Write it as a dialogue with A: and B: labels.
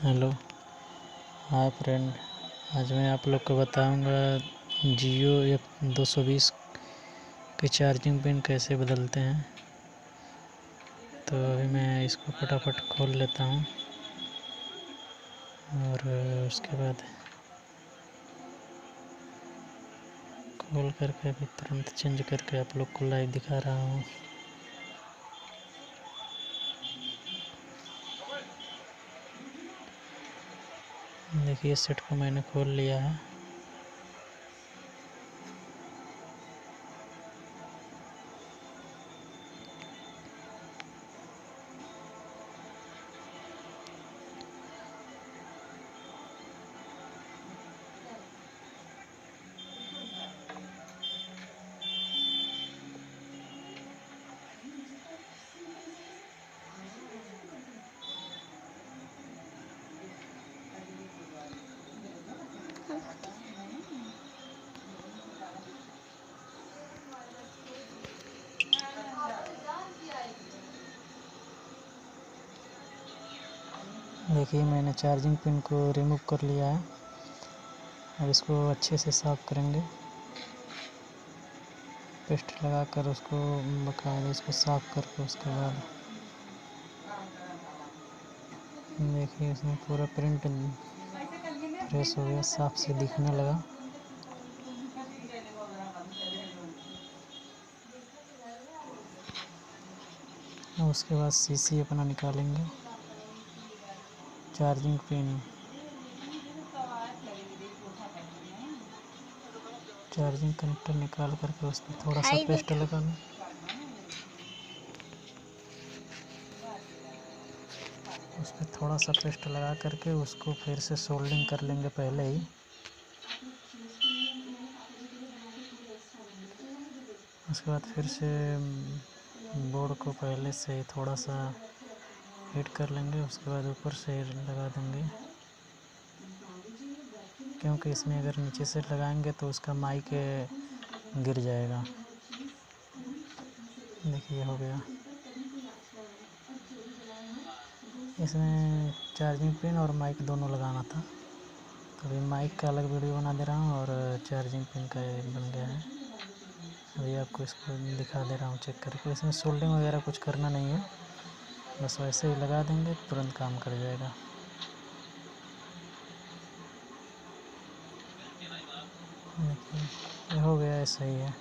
A: Hello hi friend. आज मैं आप लोग को बताऊंगा जियो F220 की चार्जिंग पिन कैसे बदलते हैं। तो अभी मैं इसको फटाफट खोल लेता हूं और उसके बाद खोल करके अभी तुरंत चेंज करके आप लोग को लाइव दिखा रहा हूं। देखिए सेट को मैंने खोल लिया है। देखिए मैंने चार्जिंग पिन को रिमूव कर लिया है। अब इसको अच्छे से साफ़ करेंगे, पेस्ट लगाकर उसको बकायदे इसको साफ़ करके उसके बाद देखिए इसमें पूरा प्रिंट फ्रेश हो गया, साफ से दिखने लगा। उसके बाद सीसी अपना निकालेंगे, चार्जिंग पिन, चार्जिंग कनेक्टर निकाल करके उसमें थोड़ा सा पेस्ट लगा लें। उसमें थोड़ा सा पेस्ट लगा करके उसको फिर से सोल्डिंग कर लेंगे पहले ही। उसके बाद फिर से बोर्ड को पहले से थोड़ा सा हीट कर लेंगे। उसके बाद ऊपर से लगा देंगे, क्योंकि इसमें अगर नीचे से लगाएंगे तो उसका माइक गिर जाएगा। देखिए हो गया। इसमें चार्जिंग पिन और माइक दोनों लगाना था, तो अभी माइक का अलग वीडियो बना दे रहा हूँ और चार्जिंग पिन का बन गया है। अभी आपको इसको दिखा दे रहा हूँ चेक करके। इसमें सोल्डिंग वगैरह कुछ करना नहीं है, बस वैसे ही लगा देंगे, तुरंत काम कर जाएगा। देखिए ये हो गया, ऐसा ही है।